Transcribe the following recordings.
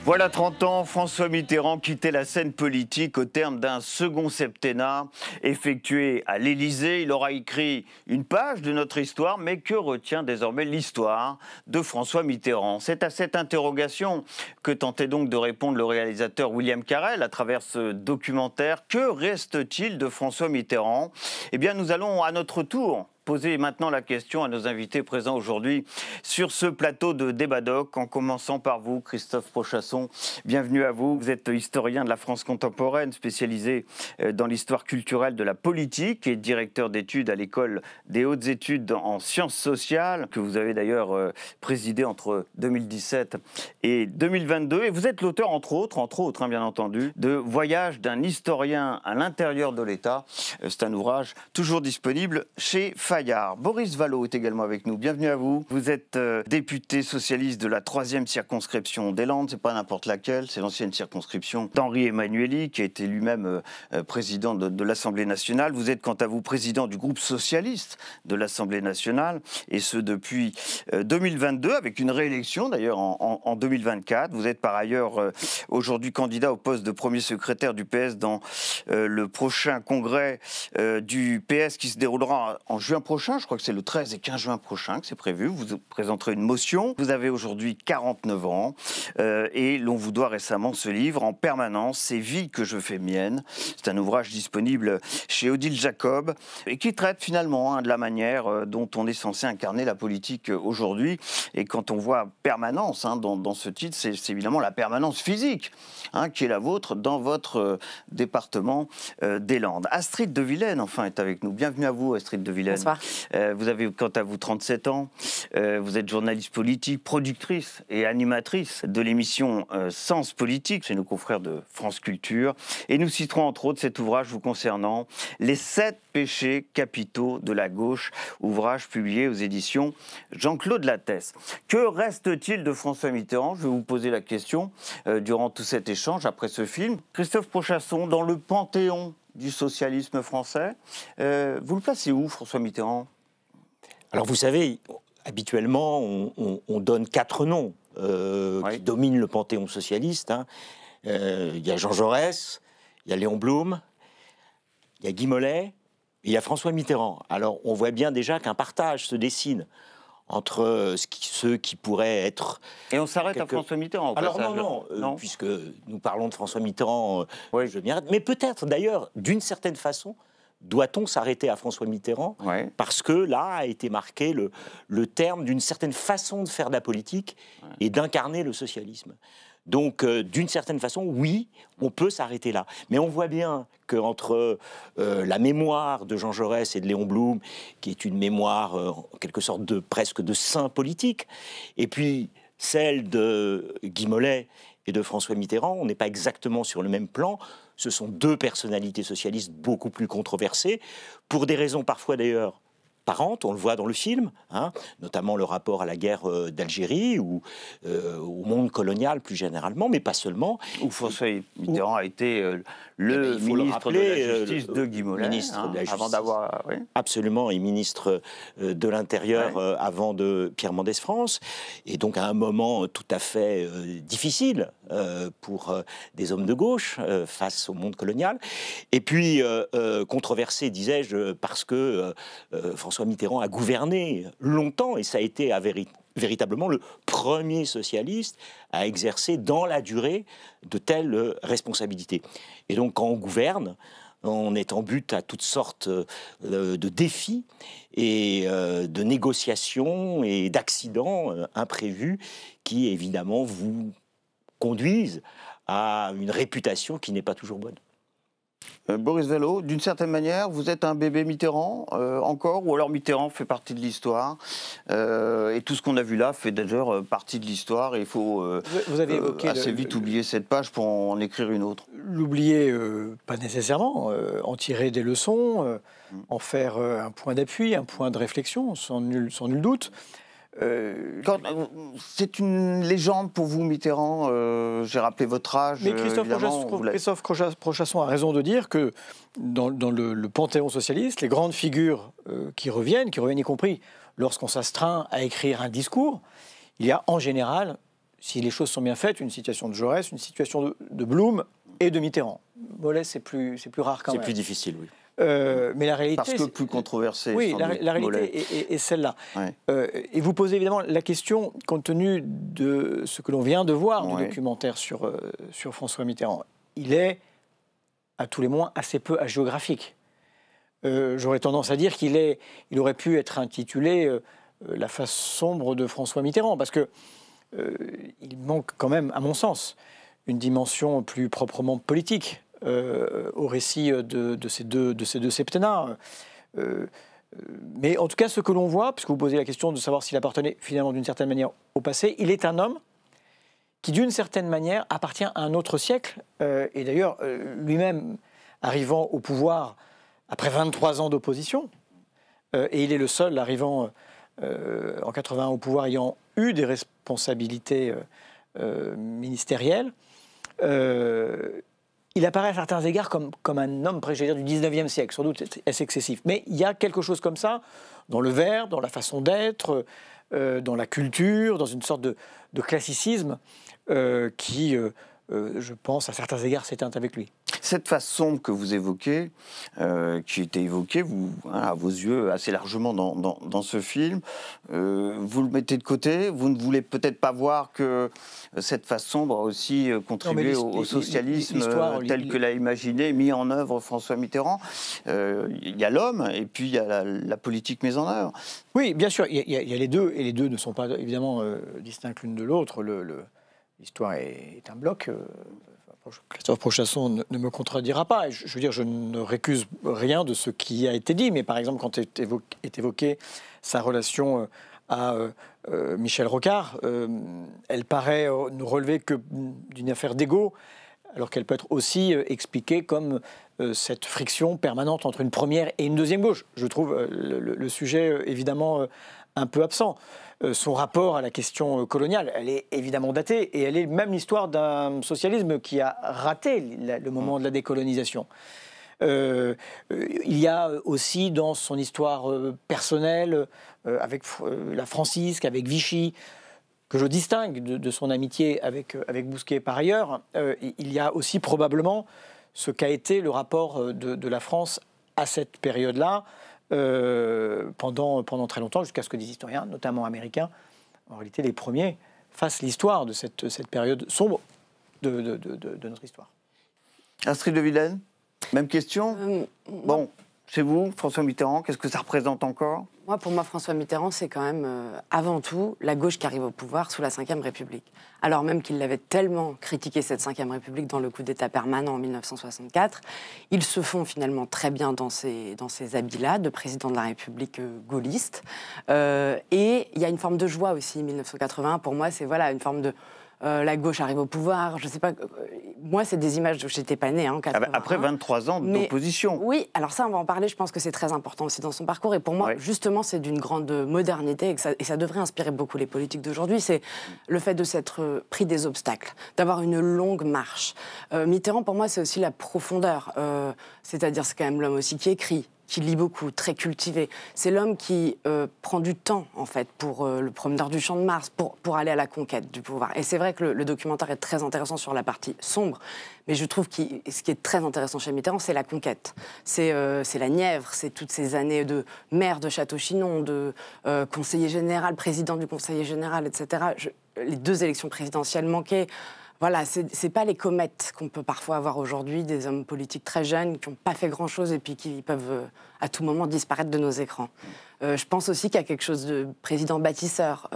Voilà 30 ans, François Mitterrand quittait la scène politique au terme d'un second septennat effectué à l'Élysée. Il aura écrit une page de notre histoire, mais que retient désormais l'histoire de François Mitterrand? C'est à cette interrogation que tentait donc de répondre le réalisateur William Carrel à travers ce documentaire. Que reste-t-il de François Mitterrand? Eh bien, nous allons à notre tour poser maintenant la question à nos invités présents aujourd'hui sur ce plateau de Débat Doc, en commençant par vous, Christophe Prochasson. Bienvenue à vous. Vous êtes historien de la France contemporaine, spécialisé dans l'histoire culturelle de la politique et directeur d'études à l'école des hautes études en sciences sociales, que vous avez d'ailleurs présidé entre 2017 et 2022. Et vous êtes l'auteur, entre autres, bien entendu, de Voyage d'un historien à l'intérieur de l'État. C'est un ouvrage toujours disponible chez Fayard. Boris Vallaud est également avec nous. Bienvenue à vous. Vous êtes député socialiste de la 3e circonscription des Landes. C'est pas n'importe laquelle, c'est l'ancienne circonscription d'Henri Emmanuelli, qui a été lui-même président de l'Assemblée nationale. Vous êtes quant à vous président du groupe socialiste de l'Assemblée nationale, et ce depuis 2022, avec une réélection d'ailleurs en 2024. Vous êtes par ailleurs aujourd'hui candidat au poste de premier secrétaire du PS dans le prochain congrès du PS qui se déroulera en juin prochain. Je crois que c'est le 13 et 15 juin prochain que c'est prévu. Vous présenterez une motion. Vous avez aujourd'hui 49 ans et l'on vous doit récemment ce livre en permanence, Ces vies que je fais miennes. C'est un ouvrage disponible chez Odile Jacob et qui traite finalement de la manière dont on est censé incarner la politique aujourd'hui. Et quand on voit permanence dans ce titre, c'est évidemment la permanence physique qui est la vôtre dans votre département des Landes. Astrid de Vilaine, enfin, est avec nous. Bienvenue à vous, Astrid de Vilaine. Bonsoir. Vous avez, quant à vous, 37 ans. Vous êtes journaliste politique, productrice et animatrice de l'émission Sens Politique chez nos confrères de France Culture. Et nous citerons entre autres cet ouvrage vous concernant, Les 7 péchés capitaux de la gauche, ouvrage publié aux éditions Jean-Claude Lattès. Que reste-t-il de François Mitterrand? Je vais vous poser la question durant tout cet échange après ce film. Christophe Prochasson, dans le panthéon du socialisme français, vous le placez où, François Mitterrand? Alors vous savez, habituellement, on donne 4 noms qui dominent le panthéon socialiste. Il y a Jean Jaurès, il y a Léon Blum, il y a Guy Mollet, et il y a François Mitterrand. Alors on voit bien déjà qu'un partage se dessine entre ceux qui pourraient être... Et on s'arrête à François Mitterrand. Alors non, puisque nous parlons de François Mitterrand, je m'y arrête. Mais peut-être d'ailleurs, d'une certaine façon, doit-on s'arrêter à François Mitterrand parce que là a été marqué le terme d'une certaine façon de faire de la politique et d'incarner le socialisme. Donc, d'une certaine façon, oui, on peut s'arrêter là. Mais on voit bien qu'entre la mémoire de Jean Jaurès et de Léon Blum, qui est une mémoire en quelque sorte presque de saint politique, et puis celle de Guy Mollet et de François Mitterrand, on n'est pas exactement sur le même plan. Ce sont 2 personnalités socialistes beaucoup plus controversées, pour des raisons parfois d'ailleurs apparentes, on le voit dans le film, notamment le rapport à la guerre d'Algérie ou au monde colonial plus généralement, mais pas seulement. Où François Mitterrand a été le ministre de la Justice de Guy Mollet, ministre de la Justice, avant d'avoir... Absolument, et ministre de l'Intérieur avant de Pierre Mendès France, et donc à un moment tout à fait difficile pour des hommes de gauche face au monde colonial, et puis controversé, disais-je, parce que François Mitterrand a gouverné longtemps, et ça a été véritablement le premier socialiste à exercer dans la durée de telles responsabilités. Et donc quand on gouverne, on est en but à toutes sortes de défis et de négociations et d'accidents imprévus qui évidemment vous conduisent à une réputation qui n'est pas toujours bonne. Boris Vallaud, d'une certaine manière, vous êtes un bébé Mitterrand encore, ou alors Mitterrand fait partie de l'histoire et tout ce qu'on a vu là fait d'ailleurs partie de l'histoire et il faut vous avez évoqué assez vite oublier cette page pour en écrire une autre. L'oublier, pas nécessairement, en tirer des leçons, en faire un point d'appui, un point de réflexion, sans nul doute. C'est une légende pour vous, Mitterrand. J'ai rappelé votre âge. Mais Christophe Prochasson a raison de dire que dans le panthéon socialiste, les grandes figures qui reviennent y compris lorsqu'on s'astreint à écrire un discours, il y a en général si les choses sont bien faites, une situation de Jaurès, une situation de Blum et de Mitterrand. Mollet, c'est plus rare quand même. C'est plus difficile, oui. Mais la réalité, parce que plus controversé. Oui, la réalité est celle-là. Ouais. Et vous posez évidemment la question, compte tenu de ce que l'on vient de voir du documentaire sur François Mitterrand. Il est, à tous les moins, assez peu hagiographique. J'aurais tendance à dire qu'il aurait pu être intitulé La face sombre de François Mitterrand, parce que il manque quand même, à mon sens, une dimension plus proprement politique au récit de ces deux septennats. Mais en tout cas, ce que l'on voit, puisque vous posez la question de savoir s'il appartenait finalement d'une certaine manière au passé, il est un homme qui, d'une certaine manière, appartient à un autre siècle. Et d'ailleurs, lui-même, arrivant au pouvoir après 23 ans d'opposition, et il est le seul arrivant en 81 au pouvoir ayant eu des responsabilités ministérielles, il apparaît à certains égards comme un homme du 19e siècle, sans doute est-ce excessif. Mais il y a quelque chose comme ça dans le vers, dans la façon d'être, dans la culture, dans une sorte de classicisme qui, je pense, à certains égards, s'éteint avec lui. Cette face sombre que vous évoquez, qui était évoquée, à vos yeux, assez largement dans ce film, vous le mettez de côté. Vous ne voulez peut-être pas voir que cette face sombre a aussi contribué au socialisme tel que l'a imaginé, mis en œuvre François Mitterrand. Il y a l'homme et puis il y a la politique mise en œuvre. Oui, bien sûr, il y a les deux, et les deux ne sont pas évidemment distincts l'une de l'autre. L'histoire est un bloc. Christophe Prochasson ne me contredira pas. Je veux dire, je ne récuse rien de ce qui a été dit, mais par exemple, quand est évoquée sa relation à Michel Rocard, elle paraît ne relever que d'une affaire d'ego, alors qu'elle peut être aussi expliquée comme cette friction permanente entre une première et une deuxième gauche. Je trouve le sujet évidemment un peu absent. Son rapport à la question coloniale, elle est évidemment datée, et elle est même l'histoire d'un socialisme qui a raté le moment de la décolonisation. Il y a aussi dans son histoire personnelle, avec la Francisque, avec Vichy, que je distingue de son amitié avec Bousquet par ailleurs, il y a aussi probablement ce qu'a été le rapport de la France à cette période-là, pendant très longtemps, jusqu'à ce que des historiens, notamment américains, en réalité les premiers, fassent l'histoire de cette période sombre de notre histoire. Astrid de Vilaine, même question. Bon, chez vous, François Mitterrand, qu'est-ce que ça représente encore ? Pour moi, François Mitterrand, c'est quand même, avant tout, la gauche qui arrive au pouvoir sous la Ve République. Alors même qu'il l'avait tellement critiqué, cette Ve République, dans le coup d'État permanent en 1964, ils se font finalement très bien dans ces habits-là, de président de la République gaulliste. Et il y a une forme de joie aussi, 1981, pour moi, c'est une forme de... la gauche arrive au pouvoir, je sais pas. Moi, c'est des images où j'étais pas née en 81. Après 23 ans d'opposition. Oui, alors ça, on va en parler. Je pense que c'est très important aussi dans son parcours. Et pour moi, justement, c'est d'une grande modernité et ça devrait inspirer beaucoup les politiques d'aujourd'hui. C'est le fait de s'être pris des obstacles, d'avoir une longue marche. Mitterrand, pour moi, c'est aussi la profondeur. C'est-à-dire, c'est quand même l'homme aussi qui écrit, qui lit beaucoup, très cultivé. C'est l'homme qui prend du temps, en fait, pour le promeneur du Champ de Mars, pour aller à la conquête du pouvoir. Et c'est vrai que le documentaire est très intéressant sur la partie sombre, mais je trouve que ce qui est très intéressant chez Mitterrand, c'est la conquête. C'est la Nièvre, c'est toutes ces années de maire de Château-Chinon, de conseiller général, président du conseiller général, etc. Les 2 élections présidentielles manquées. Voilà, c'est pas les comètes qu'on peut parfois avoir aujourd'hui, des hommes politiques très jeunes qui n'ont pas fait grand-chose et puis qui peuvent à tout moment disparaître de nos écrans. Je pense aussi qu'il y a quelque chose de président bâtisseur,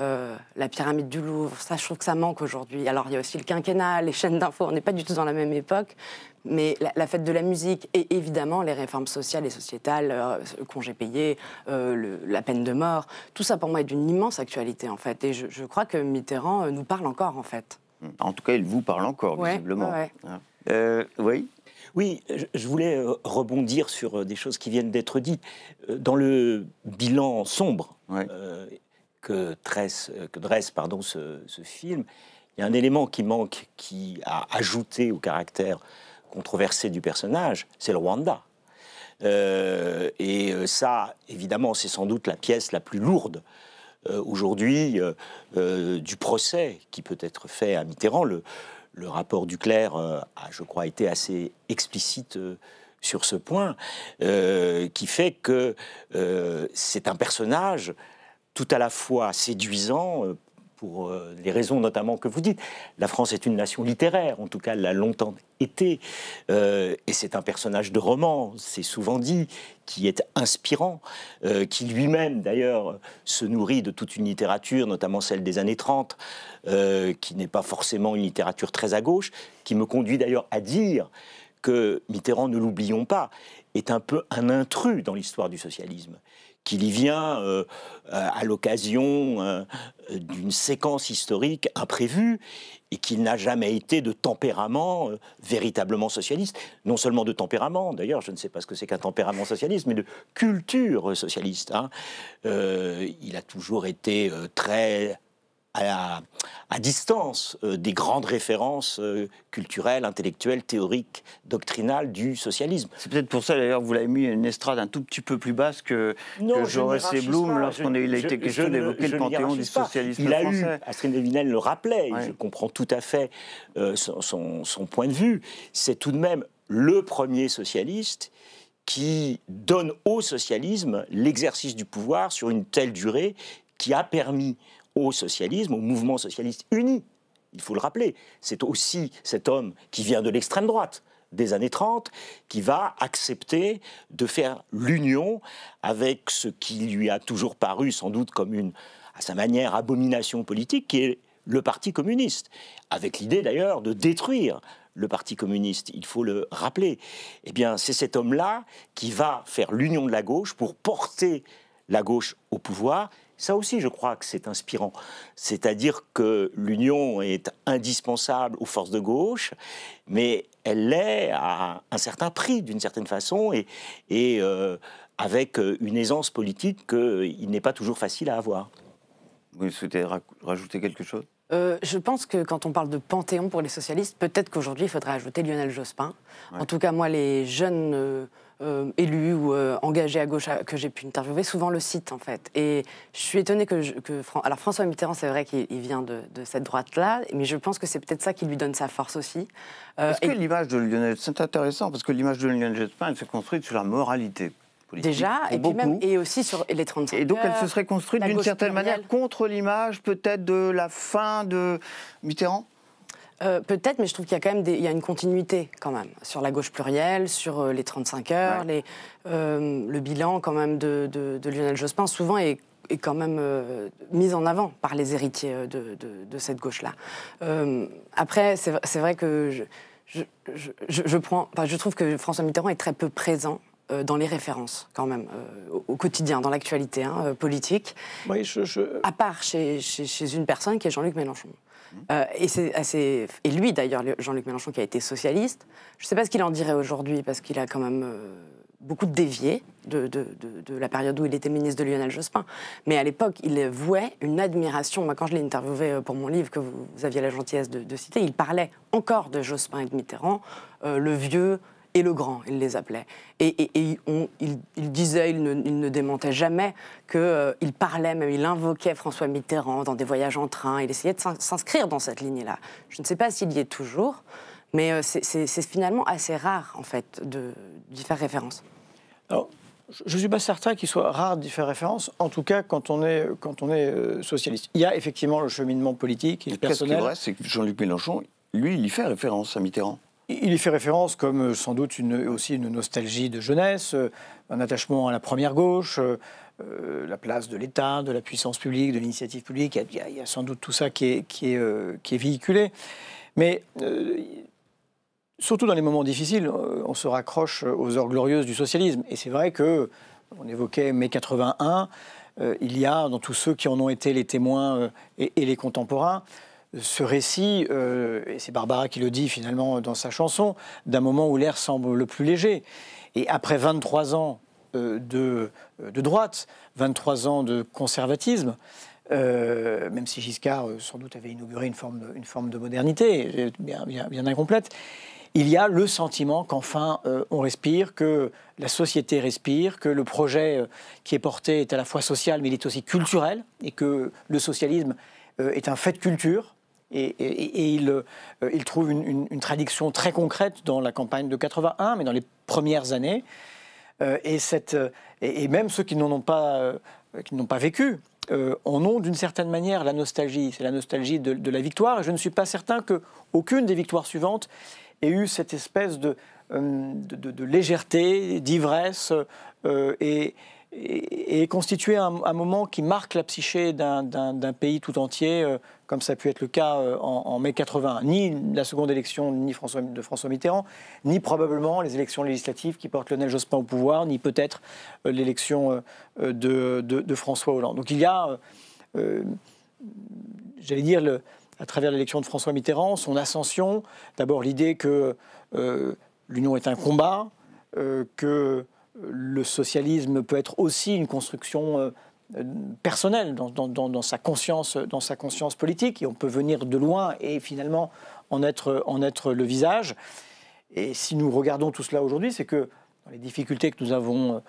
la pyramide du Louvre, ça je trouve que ça manque aujourd'hui. Alors il y a aussi le quinquennat, les chaînes d'infos, on n'est pas du tout dans la même époque, mais la fête de la musique et évidemment les réformes sociales et sociétales, le congé payé, la peine de mort, tout ça pour moi est d'une immense actualité en fait. Et je crois que Mitterrand nous parle encore en fait. En tout cas, il vous parle encore, visiblement. Oui. Oui, je voulais rebondir sur des choses qui viennent d'être dites. Dans le bilan sombre que dresse ce film, il y a un élément qui manque, qui a ajouté au caractère controversé du personnage, c'est le Rwanda. Et ça, évidemment, c'est sans doute la pièce la plus lourde aujourd'hui du procès qui peut être fait à Mitterrand. Le rapport Duclerc a, je crois, été assez explicite sur ce point, qui fait que c'est un personnage tout à la fois séduisant, pour les raisons notamment que vous dites. La France est une nation littéraire, en tout cas elle l'a longtemps été, et c'est un personnage de roman, c'est souvent dit, qui est inspirant, qui lui-même d'ailleurs se nourrit de toute une littérature, notamment celle des années 30, qui n'est pas forcément une littérature très à gauche, qui me conduit d'ailleurs à dire que Mitterrand, ne l'oublions pas, est un peu un intrus dans l'histoire du socialisme, qu'il y vient à l'occasion d'une séquence historique imprévue et qu'il n'a jamais été de tempérament véritablement socialiste. Non seulement de tempérament, d'ailleurs, je ne sais pas ce que c'est qu'un tempérament socialiste, mais de culture socialiste. Hein. Il a toujours été très à distance des grandes références culturelles, intellectuelles, théoriques, doctrinales du socialisme. C'est peut-être pour ça d'ailleurs que vous l'avez mis à une estrade un tout petit peu plus basse que Jaurès et Blum lorsqu'on a été question d'évoquer le panthéon du socialisme français. Astrid de Vinel le rappelait, et je comprends tout à fait son point de vue, c'est tout de même le premier socialiste qui donne au socialisme l'exercice du pouvoir sur une telle durée qui a permis au socialisme, au mouvement socialiste uni. Il faut le rappeler, c'est aussi cet homme qui vient de l'extrême droite des années 30 qui va accepter de faire l'union avec ce qui lui a toujours paru sans doute comme une, à sa manière, abomination politique, qui est le Parti communiste, avec l'idée d'ailleurs de détruire le Parti communiste, il faut le rappeler. Eh bien, c'est cet homme-là qui va faire l'union de la gauche pour porter la gauche au pouvoir. Ça aussi, je crois que c'est inspirant. C'est-à-dire que l'union est indispensable aux forces de gauche, mais elle l'est à un certain prix, d'une certaine façon, et avec une aisance politique qu'il n'est pas toujours facile à avoir. Vous souhaitez rajouter quelque chose ? Je pense que quand on parle de panthéon pour les socialistes, peut-être qu'aujourd'hui, il faudrait ajouter Lionel Jospin. Ouais. En tout cas, moi, les jeunes élus ou engagés à gauche que j'ai pu interviewer, souvent le citent, en fait. Et je suis étonnée alors, François Mitterrand, c'est vrai qu'il vient de cette droite-là, mais je pense que c'est peut-être ça qui lui donne sa force aussi. Est-ce que l'image de Lionel... C'est intéressant, parce que l'image de Lionel Jospin, elle s'est construite sur la moralité politique. Déjà, et aussi sur les 35 heures. Et donc elle se serait construite d'une certaine manière contre l'image peut-être de la fin de Mitterrand ? Peut-être, mais je trouve qu'il y a quand même il y a une continuité quand même sur la gauche plurielle, sur les 35 heures, ouais. Le bilan quand même de Lionel Jospin souvent est quand même mis en avant par les héritiers de cette gauche-là. Après, c'est vrai que je trouve que François Mitterrand est très peu présent dans les références, quand même, au quotidien, dans l'actualité politique, oui, à part chez une personne qui est Jean-Luc Mélenchon. Et lui, d'ailleurs, Jean-Luc Mélenchon, qui a été socialiste, je ne sais pas ce qu'il en dirait aujourd'hui, parce qu'il a quand même beaucoup dévié de la période où il était ministre de Lionel Jospin. Mais à l'époque, il vouait une admiration. Moi, quand je l'ai interviewé pour mon livre, que vous aviez la gentillesse de citer, il parlait encore de Jospin et de Mitterrand, le vieux et le grand, il les appelait. Et il disait, il ne démentait jamais qu'il parlait, même il invoquait François Mitterrand dans des voyages en train, il essayait de s'inscrire dans cette lignée-là. Je ne sais pas s'il y est toujours, mais c'est finalement assez rare, en fait, d'y faire référence. Alors, je ne suis pas certain qu'il soit rare d'y faire référence, en tout cas quand on est socialiste. Il y a effectivement le cheminement politique et personnel. Ce qui est vrai, c'est que Jean-Luc Mélenchon, lui, il y fait référence à Mitterrand. Il y fait référence comme sans doute aussi une nostalgie de jeunesse, un attachement à la première gauche, la place de l'État, de la puissance publique, de l'initiative publique. Il y a sans doute tout ça qui est véhiculé. Mais surtout dans les moments difficiles, on se raccroche aux heures glorieuses du socialisme. Et c'est vrai qu'on évoquait mai 81, il y a dans tous ceux qui en ont été les témoins et les contemporains, ce récit, et c'est Barbara qui le dit finalement dans sa chanson, d'un moment où l'air semble le plus léger. Et après 23 ans de droite, 23 ans de conservatisme, même si Giscard sans doute avait inauguré une forme de modernité, bien incomplète, il y a le sentiment qu'enfin on respire, que la société respire, que le projet qui est porté est à la fois social mais il est aussi culturel et que le socialisme est un fait de culture. Et il trouve une traduction très concrète dans la campagne de 81, mais dans les premières années. Et même ceux qui n'ont pas vécu en ont d'une certaine manière la nostalgie. C'est la nostalgie de la victoire. Et je ne suis pas certain qu'aucune des victoires suivantes ait eu cette espèce de légèreté, d'ivresse et constitué un moment qui marque la psyché d'un pays tout entier, comme ça a pu être le cas en mai 80. Ni la seconde élection de François Mitterrand, ni probablement les élections législatives qui portent Lionel Jospin au pouvoir, ni peut-être l'élection de François Hollande. Donc il y a, j'allais dire, à travers l'élection de François Mitterrand, son ascension, d'abord l'idée que l'union est un combat, que le socialisme peut être aussi une construction personnelle dans sa conscience politique, et on peut venir de loin et finalement en être le visage. Et si nous regardons tout cela aujourd'hui, c'est que dans les difficultés que nous avons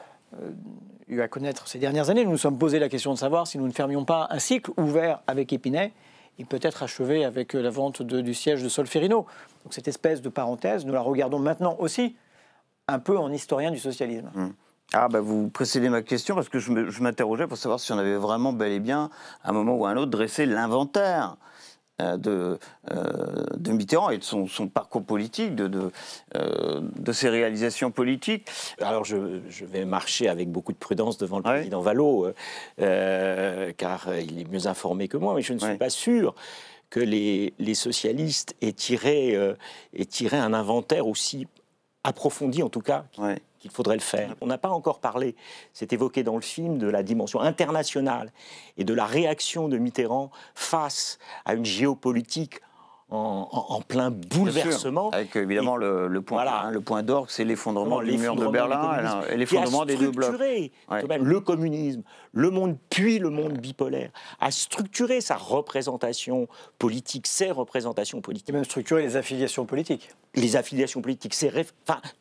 eu à connaître ces dernières années, nous nous sommes posé la question de savoir si nous ne fermions pas un cycle ouvert avec Épinay et peut-être achevé avec la vente du siège de Solferino. Donc cette espèce de parenthèse, nous la regardons maintenant aussi un peu en historien du socialisme. Ah bah vous précédez ma question parce que je m'interrogeais pour savoir si on avait vraiment bel et bien, à un moment ou à un autre, dressé l'inventaire de Mitterrand et de son parcours politique, de ses réalisations politiques. Alors je vais marcher avec beaucoup de prudence devant le président Vallaud, car il est mieux informé que moi, mais je ne suis pas sûr que les socialistes aient tiré un inventaire aussi approfondi, en tout cas, qu'il faudrait le faire. On n'a pas encore parlé, c'est évoqué dans le film, de la dimension internationale et de la réaction de Mitterrand face à une géopolitique en plein bouleversement. Avec évidemment le point d'orgue, c'est l'effondrement du mur de Berlin et l'effondrement des deux blocs. Le communisme, le monde puis le monde bipolaire, a structuré sa représentation politique, ses représentations politiques. Et même structuré les affiliations politiques. Les affiliations politiques,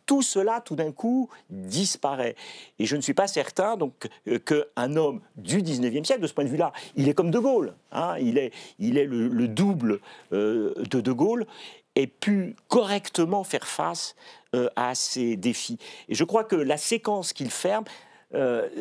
tout cela, tout d'un coup, disparaît. Et je ne suis pas certain qu'un homme du 19e siècle, de ce point de vue-là, il est comme De Gaulle. Il est le double de Gaulle, ait pu correctement faire face à ces défis. Et je crois que la séquence qu'il ferme,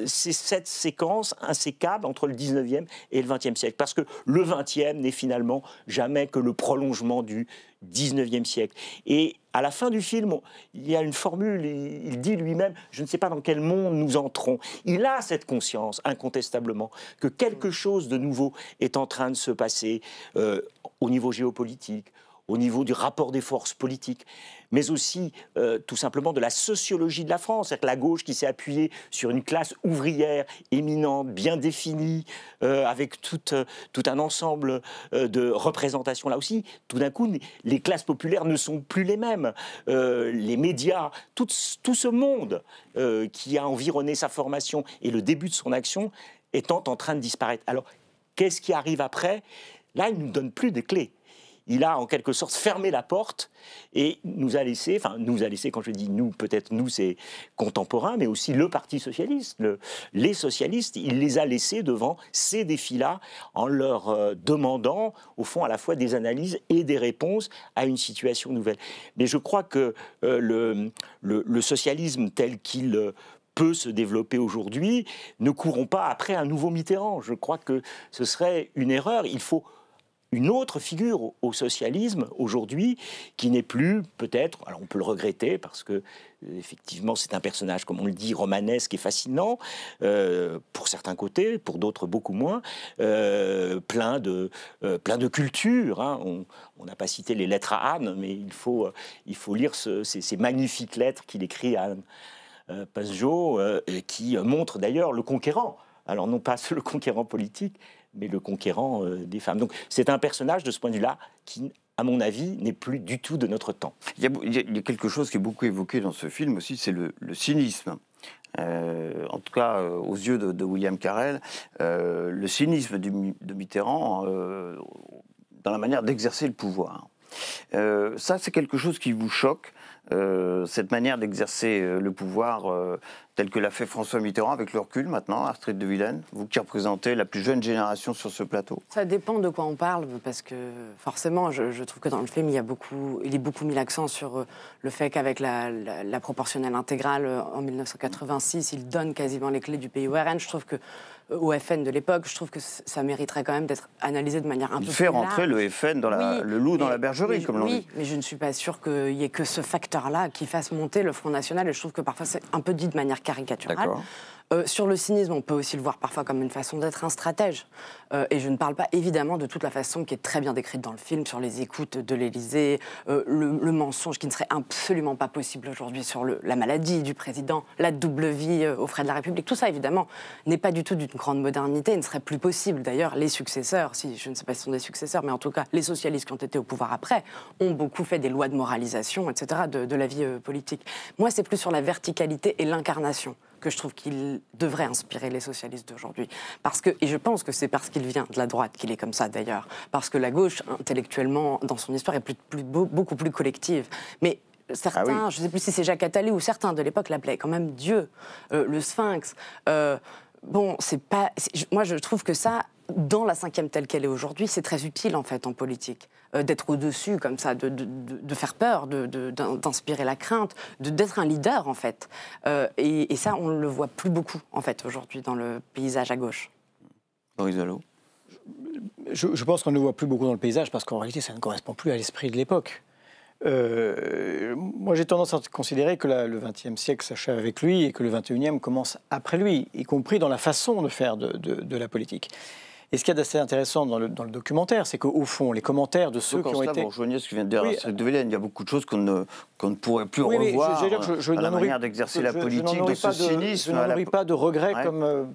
c'est cette séquence insécable entre le 19e et le 20e siècle. Parce que le 20e n'est finalement jamais que le prolongement du 19e siècle. Et à la fin du film, il y a une formule, il dit lui-même, je ne sais pas dans quel monde nous entrons. Il a cette conscience, incontestablement, que quelque chose de nouveau est en train de se passer au niveau géopolitique, au niveau du rapport des forces politiques, mais aussi tout simplement de la sociologie de la France, c'est-à-dire que la gauche qui s'est appuyée sur une classe ouvrière éminente, bien définie, avec tout un ensemble de représentations. Là aussi, tout d'un coup, les classes populaires ne sont plus les mêmes. Les médias, tout ce monde qui a environné sa formation et le début de son action étant en train de disparaître. Alors, qu'est-ce qui arrive après? Là, il ne nous donne plus de clés. Il a en quelque sorte fermé la porte et nous a laissé, quand je dis nous, peut-être nous c'est contemporains, mais aussi le Parti socialiste, les socialistes, il les a laissés devant ces défis-là en leur demandant au fond à la fois des analyses et des réponses à une situation nouvelle. Mais je crois que le socialisme tel qu'il peut se développer aujourd'hui ne courront pas après un nouveau Mitterrand. Je crois que ce serait une erreur. Il faut une autre figure au socialisme aujourd'hui qui n'est plus peut-être, alors on peut le regretter parce que effectivement c'est un personnage, comme on le dit, romanesque et fascinant pour certains côtés, pour d'autres beaucoup moins, plein de culture. On n'a pas cité les lettres à Anne, mais il faut lire ces magnifiques lettres qu'il écrit à Anne Passeau, qui montrent d'ailleurs le conquérant. Alors non pas le conquérant politique, mais le conquérant des femmes. Donc c'est un personnage de ce point de vue-là qui, à mon avis, n'est plus du tout de notre temps. Il y a quelque chose qui est beaucoup évoqué dans ce film aussi, c'est le cynisme. En tout cas, aux yeux de William Carrel, le cynisme de Mitterrand dans la manière d'exercer le pouvoir. Ça, c'est quelque chose qui vous choque, cette manière d'exercer le pouvoir tel que l'a fait François Mitterrand, avec le recul maintenant, Astrid de Villaine, vous qui représentez la plus jeune génération sur ce plateau? Ça dépend de quoi on parle, parce que forcément, je trouve que dans le film, il est beaucoup mis l'accent sur le fait qu'avec la proportionnelle intégrale en 1986, il donne quasiment les clés du pays au RN. Je trouve que au FN de l'époque, je trouve que ça mériterait quand même d'être analysé de manière un peu plus large. Il fait rentrer le FN dans le loup dans la bergerie, comme l'on dit. Oui, mais je ne suis pas sûre qu'il n'y ait que ce facteur-là qui fasse monter le Front National, et je trouve que parfois c'est un peu dit de manière caricaturale. Sur le cynisme, on peut aussi le voir parfois comme une façon d'être un stratège. Et je ne parle pas évidemment de toute la façon qui est très bien décrite dans le film, sur les écoutes de l'Élysée, le mensonge qui ne serait absolument pas possible aujourd'hui sur la maladie du président, la double vie aux frais de la République. Tout ça, évidemment, n'est pas du tout d'une grande modernité, ne serait plus possible. D'ailleurs, les successeurs, si je ne sais pas si ce sont des successeurs, mais en tout cas, les socialistes qui ont été au pouvoir après, ont beaucoup fait des lois de moralisation, etc., de la vie politique. Moi, c'est plus sur la verticalité et l'incarnation que je trouve qu'il devrait inspirer les socialistes d'aujourd'hui. Et je pense que c'est parce qu'il vient de la droite qu'il est comme ça, d'ailleurs. Parce que la gauche, intellectuellement, dans son histoire, est beaucoup plus collective. Mais certains, je ne sais plus si c'est Jacques Attali ou certains de l'époque l'appelaient quand même Dieu, le Sphinx. Moi, je trouve que ça, dans la cinquième telle qu'elle est aujourd'hui, c'est très utile, en fait, en politique. D'être au-dessus, comme ça, de faire peur, d'inspirer la crainte, d'être un leader, en fait. Et ça, on ne le voit plus beaucoup, en fait, aujourd'hui, dans le paysage à gauche. Boris Vallaud. Je pense qu'on ne le voit plus beaucoup dans le paysage, parce qu'en réalité, ça ne correspond plus à l'esprit de l'époque. Moi, j'ai tendance à considérer que le XXe siècle s'achève avec lui et que le XXIe commence après lui, y compris dans la façon de faire de la politique. Et ce qu'il y a d'assez intéressant dans le documentaire, c'est qu'au fond, les commentaires de ceux qui ont été... Vous rejoignez ce que vient de dire Astrid de Villaine, il y a beaucoup de choses qu'on ne pourrait plus revoir à la manière d'exercer la politique, de ce cynisme. Je n'en nourris pas de regrets comme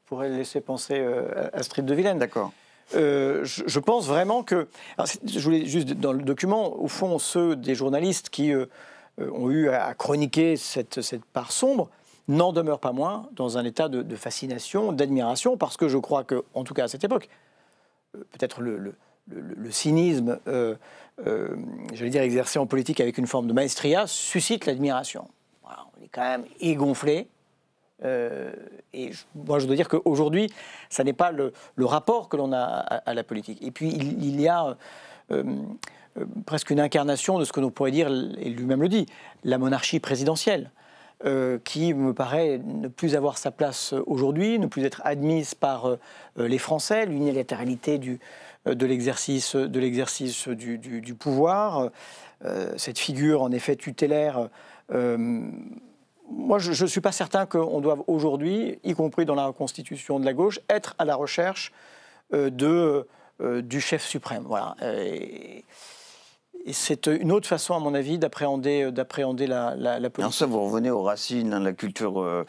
pourrait le laisser penser Astrid de Villaine. D'accord. Je pense vraiment que... Alors, je voulais juste, dans le document, au fond, ceux des journalistes qui ont eu à chroniquer cette part sombre, n'en demeure pas moins dans un état de fascination, d'admiration, parce que je crois que, en tout cas à cette époque, peut-être le cynisme, j'allais dire exercé en politique avec une forme de maestria, suscite l'admiration. Voilà, on est quand même égonflé. Moi, je dois dire qu'aujourd'hui, ça n'est pas le rapport que l'on a à la politique. Et puis, il y a presque une incarnation de ce que l'on pourrait dire, et lui-même le dit, la monarchie présidentielle. Qui me paraît ne plus avoir sa place aujourd'hui, ne plus être admise par les Français, l'unilatéralité de l'exercice du pouvoir, cette figure en effet tutélaire. Moi, je ne suis pas certain qu'on doive aujourd'hui, y compris dans la reconstitution de la gauche, être à la recherche du chef suprême. Voilà. Et c'est une autre façon, à mon avis, d'appréhender la politique. Alors ça, vous revenez aux racines de la culture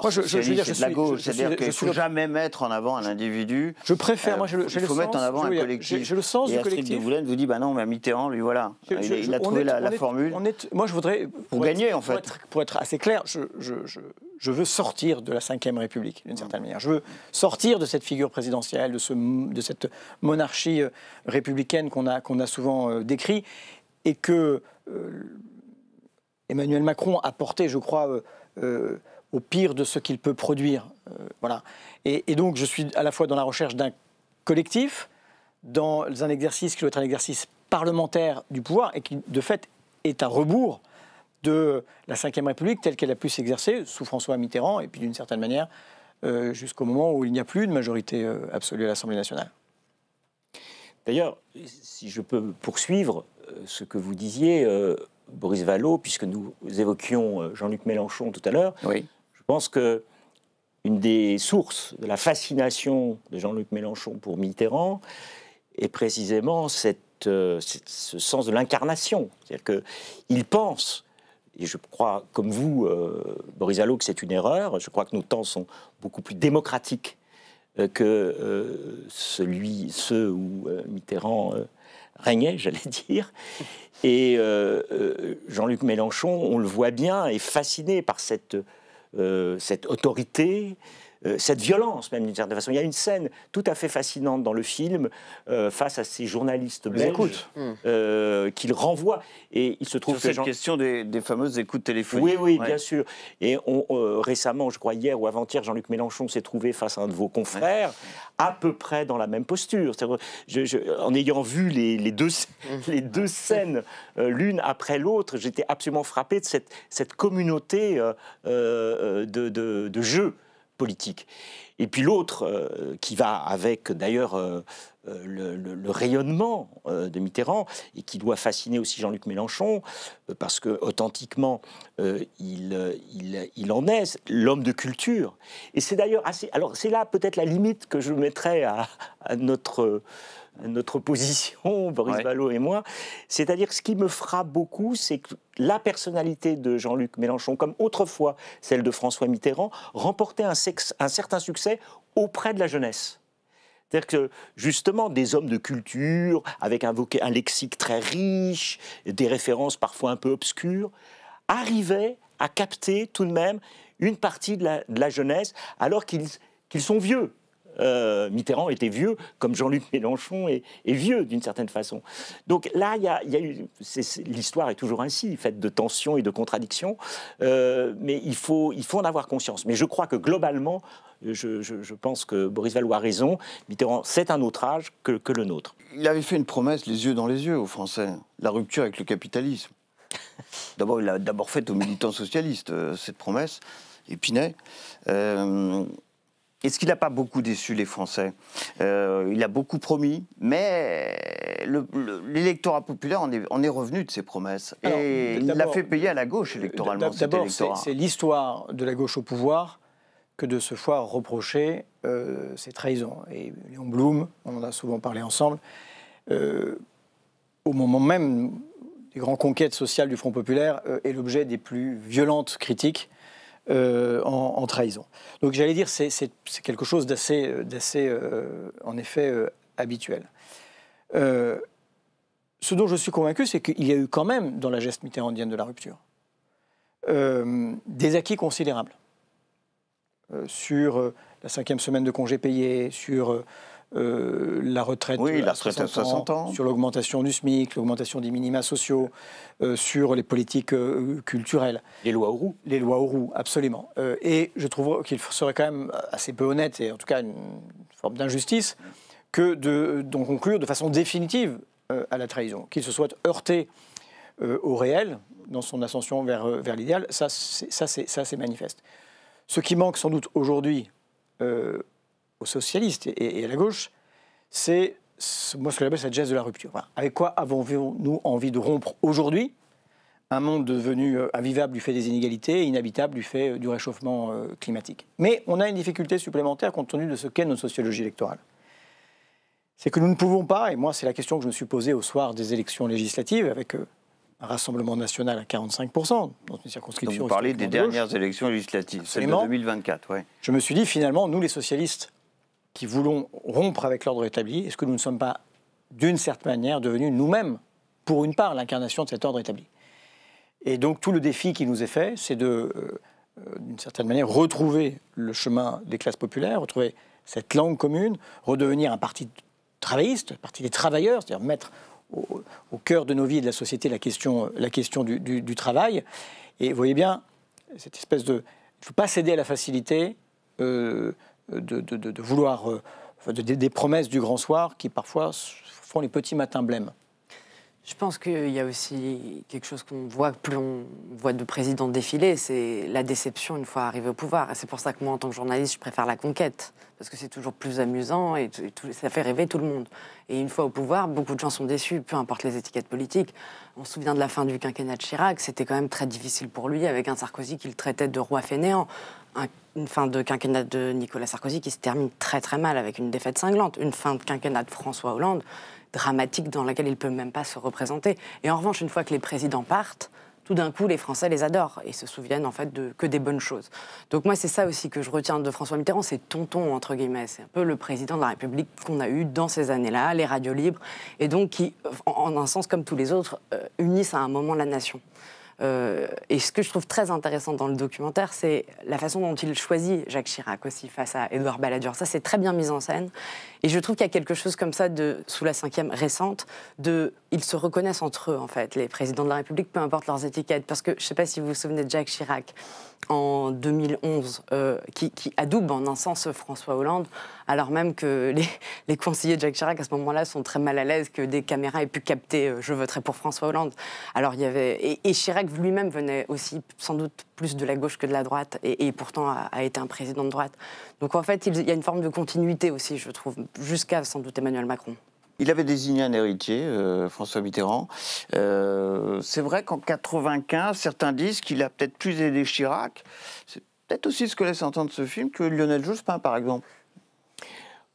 socialiste de la gauche. C'est-à-dire qu'il ne faut jamais mettre en avant un individu. Je préfère, il faut mettre en avant un collectif. J'ai le sens du collectif. Et Astrid de Villaine vous dit, bah non, mais Mitterrand, lui, voilà. Il a trouvé la formule. Moi, je voudrais... Pour gagner, en fait. Pour être assez clair, je veux sortir de la Ve République, d'une certaine manière. Je veux sortir de cette figure présidentielle, de cette monarchie républicaine qu'on a souvent décrit, et que Emmanuel Macron a porté, je crois, au pire de ce qu'il peut produire. Voilà. Et donc, je suis à la fois dans la recherche d'un collectif, dans un exercice qui doit être un exercice parlementaire du pouvoir, et qui, de fait, est à rebours de la Ve République telle qu'elle a pu s'exercer sous François Mitterrand, et puis d'une certaine manière, jusqu'au moment où il n'y a plus de majorité absolue à l'Assemblée nationale. D'ailleurs, si je peux poursuivre ce que vous disiez, Boris Vallaud, puisque nous évoquions Jean-Luc Mélenchon tout à l'heure, oui. Je pense que une des sources de la fascination de Jean-Luc Mélenchon pour Mitterrand est précisément ce sens de l'incarnation. C'est-à-dire qu'il pense, et je crois, comme vous, Boris Vallaud, que c'est une erreur, je crois que nos temps sont beaucoup plus démocratiques que ceux où Mitterrand régnait, j'allais dire. Et Jean-Luc Mélenchon, on le voit bien, est fasciné par cette autorité, cette violence même d'une certaine façon. Il y a une scène tout à fait fascinante dans le film face à ces journalistes belges qu'il renvoie. Et il se trouve sur cette question des fameuses écoutes téléphoniques. Oui, bien sûr. Et récemment, je crois hier ou avant-hier, Jean-Luc Mélenchon s'est trouvé face à un de vos confrères, à peu près dans la même posture. En ayant vu les deux scènes l'une après l'autre, j'étais absolument frappé de cette communauté de jeu politique. Et puis l'autre, qui va avec d'ailleurs le rayonnement de Mitterrand, et qui doit fasciner aussi Jean-Luc Mélenchon, parce que authentiquement, il en est l'homme de culture. Et c'est d'ailleurs assez... Alors c'est là peut-être la limite que je mettrais à notre position, Boris Vallaud et moi. C'est-à-dire que ce qui me frappe beaucoup, c'est que la personnalité de Jean-Luc Mélenchon, comme autrefois celle de François Mitterrand, remportait un certain succès auprès de la jeunesse. C'est-à-dire que, justement, des hommes de culture, avec un lexique très riche, des références parfois un peu obscures, arrivaient à capter tout de même une partie de la jeunesse, alors qu'ils sont vieux. Mitterrand était vieux, comme Jean-Luc Mélenchon est vieux, d'une certaine façon. Donc là, il y a eu... L'histoire est toujours ainsi, faite de tensions et de contradictions, mais il faut en avoir conscience. Mais je crois que, globalement, je pense que Boris Vallaud a raison. Mitterrand, c'est un autre âge que le nôtre. Il avait fait une promesse, les yeux dans les yeux, aux Français. La rupture avec le capitalisme. Il l'a d'abord faite aux militants socialistes, cette promesse, Épinay. Est-ce qu'il n'a pas beaucoup déçu les Français? Il a beaucoup promis, mais l'électorat populaire en est revenu de ses promesses. Alors, et il l'a fait payer à la gauche électoralement. D'abord, c'est l'histoire de la gauche au pouvoir que de se voir reprocher ces trahisons. Et Léon Blum, on en a souvent parlé ensemble, au moment même des grandes conquêtes sociales du Front populaire, est l'objet des plus violentes critiques en trahison. Donc j'allais dire, c'est quelque chose d'assez en effet, habituel. Ce dont je suis convaincu, c'est qu'il y a eu quand même, dans la geste mitterrandienne de la rupture, des acquis considérables. Sur la 5e semaine de congés payés, sur la retraite, la retraite à 60 ans, sur l'augmentation du SMIC, l'augmentation des minima sociaux, sur les politiques culturelles. Les lois Auroux. Les lois Auroux, absolument. Et je trouve qu'il serait quand même assez peu honnête, et en tout cas une forme d'injustice, que d'en conclure de façon définitive à la trahison. Qu'il se soit heurté au réel, dans son ascension vers l'idéal, ça c'est manifeste. Ce qui manque sans doute aujourd'hui aux socialistes et à la gauche, c'est moi ce que j'appelle cette geste de la rupture. Voilà. Avec quoi avons-nous envie de rompre aujourd'hui un monde devenu invivable du fait des inégalités et inhabitable du fait du réchauffement climatique? Mais on a une difficulté supplémentaire compte tenu de ce qu'est notre sociologie électorale. C'est que nous ne pouvons pas, et moi c'est la question que je me suis posée au soir des élections législatives, avec un rassemblement national à 45%, dans une circonscription... Donc vous parlez des dernières élections législatives, celle de 2024, oui. Je me suis dit, finalement, nous les socialistes, qui voulons rompre avec l'ordre établi, est-ce que nous ne sommes pas, d'une certaine manière, devenus nous-mêmes, pour une part, l'incarnation de cet ordre établi? Et donc tout le défi qui nous est fait, c'est de, d'une certaine manière, retrouver le chemin des classes populaires, retrouver cette langue commune, redevenir un parti travailliste, un parti des travailleurs, c'est-à-dire mettre au cœur de nos vies et de la société la question du travail. Et vous voyez bien, cette espèce de... Il ne faut pas céder à la facilité de vouloir... des promesses du grand soir qui, parfois, font les petits matins blêmes. Je pense qu'il y a aussi quelque chose qu'on voit, plus on voit de présidents défiler, c'est la déception une fois arrivé au pouvoir. Et c'est pour ça que moi, en tant que journaliste, je préfère la conquête. Parce que c'est toujours plus amusant et ça fait rêver tout le monde. Et une fois au pouvoir, beaucoup de gens sont déçus, peu importe les étiquettes politiques. On se souvient de la fin du quinquennat de Chirac, c'était quand même très difficile pour lui, avec un Sarkozy qui le traitait de roi fainéant. Une fin de quinquennat de Nicolas Sarkozy qui se termine très très mal, avec une défaite cinglante. Une fin de quinquennat de François Hollande dramatique dans laquelle il ne peut même pas se représenter. Et en revanche, une fois que les présidents partent, tout d'un coup, les Français les adorent et se souviennent en fait que des bonnes choses. Donc moi, c'est ça aussi que je retiens de François Mitterrand, c'est tonton, entre guillemets. C'est un peu le président de la République qu'on a eu dans ces années-là, les radios libres, et donc qui, en un sens comme tous les autres, unissent à un moment la nation. Et ce que je trouve très intéressant dans le documentaire, c'est la façon dont il choisit Jacques Chirac aussi face à Édouard Balladur. Ça, c'est très bien mis en scène. Et je trouve qu'il y a quelque chose comme ça, sous la 5e récente, ils se reconnaissent entre eux, en fait, les présidents de la République, peu importe leurs étiquettes. Parce que, je ne sais pas si vous vous souvenez de Jacques Chirac, en 2011, qui adoube en un sens François Hollande, alors même que les conseillers de Jacques Chirac, à ce moment-là, sont très mal à l'aise que des caméras aient pu capter « je voterai pour François Hollande ». Alors, il y avait... Et Chirac lui-même venait aussi, sans doute, plus de la gauche que de la droite, et pourtant a été un président de droite. Donc, en fait, il y a une forme de continuité aussi, je trouve, jusqu'à, sans doute, Emmanuel Macron. Il avait désigné un héritier, François Mitterrand. C'est vrai qu'en 1995, certains disent qu'il a peut-être plus aidé Chirac. C'est peut-être aussi ce que laisse entendre ce film que Lionel Jospin, par exemple.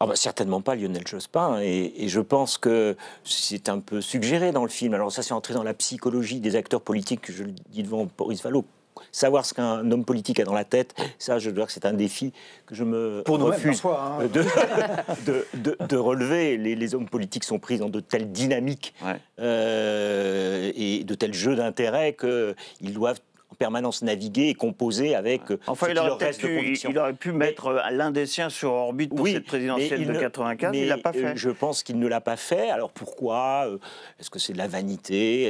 Ah bah certainement pas Lionel Jospin, et je pense que c'est un peu suggéré dans le film. Alors ça, c'est entré dans la psychologie des acteurs politiques, que je le dis devant Boris Vallaud. Savoir ce qu'un homme politique a dans la tête, ça, je dois dire que c'est un défi que je me refuse de relever. Les hommes politiques sont pris dans de telles dynamiques et de tels jeux d'intérêts qu'ils doivent en permanence naviguer et composer avec enfin, il aurait pu mettre l'un des siens sur orbite pour cette présidentielle de 95, il ne l'a pas fait. Je pense qu'il ne l'a pas fait. Alors pourquoi? Est-ce que c'est de la vanité?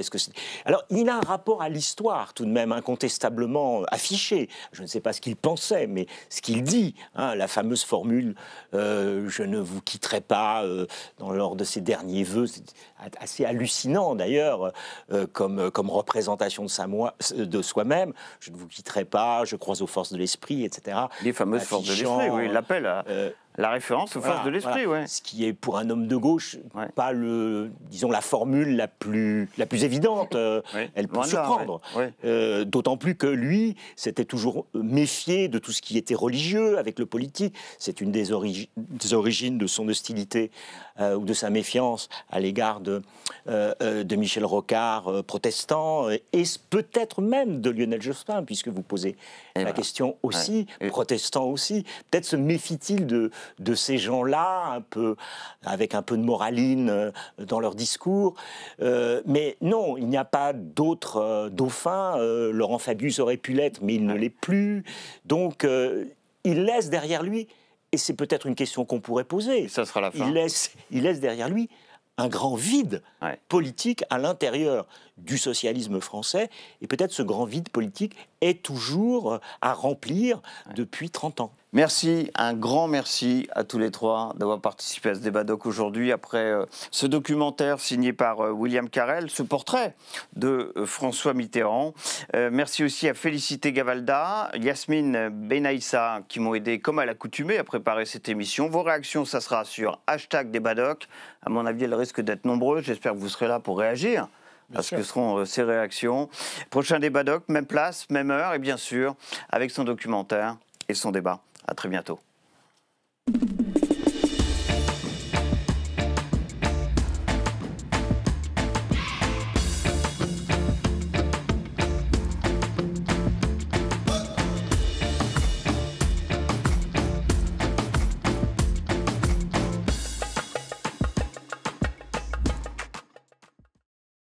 Alors il a un rapport à l'histoire tout de même incontestablement affiché. Je ne sais pas ce qu'il pensait, mais ce qu'il dit, hein, la fameuse formule « je ne vous quitterai pas » lors de ses derniers vœux, c'est assez hallucinant d'ailleurs comme représentation de soi-même. Je ne vous quitterai pas, je crois aux forces de l'esprit, etc. Les fameuses forces de l'esprit, oui, il l'appelle la référence aux forces de l'esprit, voilà. Ce qui est pour un homme de gauche pas disons la formule la plus évidente. Elle peut surprendre. D'autant plus que lui s'était toujours méfié de tout ce qui était religieux avec le politique. C'est une des origines de son hostilité ou de sa méfiance à l'égard de Michel Rocard, protestant, et peut-être même de Lionel Jospin, puisque vous posez la question aussi, protestant aussi. Peut-être se méfie-t-il de ces gens-là, avec un peu de moraline dans leur discours. Mais non, il n'y a pas d'autres dauphins. Laurent Fabius aurait pu l'être, mais il ne l'est plus. Donc, il laisse derrière lui, et c'est peut-être une question qu'on pourrait poser, ça sera la fin. Il laisse derrière lui un grand vide politique à l'intérieur du socialisme français, et peut-être ce grand vide politique est toujours à remplir depuis 30 ans. Merci, un grand merci à tous les trois d'avoir participé à ce débat doc aujourd'hui. Après ce documentaire signé par William Carrel, ce portrait de François Mitterrand. Merci aussi à Félicité Gavalda, Yasmine Benaïssa qui m'ont aidé comme à l'accoutumée à préparer cette émission. Vos réactions, ça sera sur #débatdoc. À mon avis, elles risquent d'être nombreuses. J'espère que vous serez là pour réagir à ce que seront ces réactions. Prochain débat doc, même place, même heure et bien sûr avec son documentaire et son débat. À très bientôt.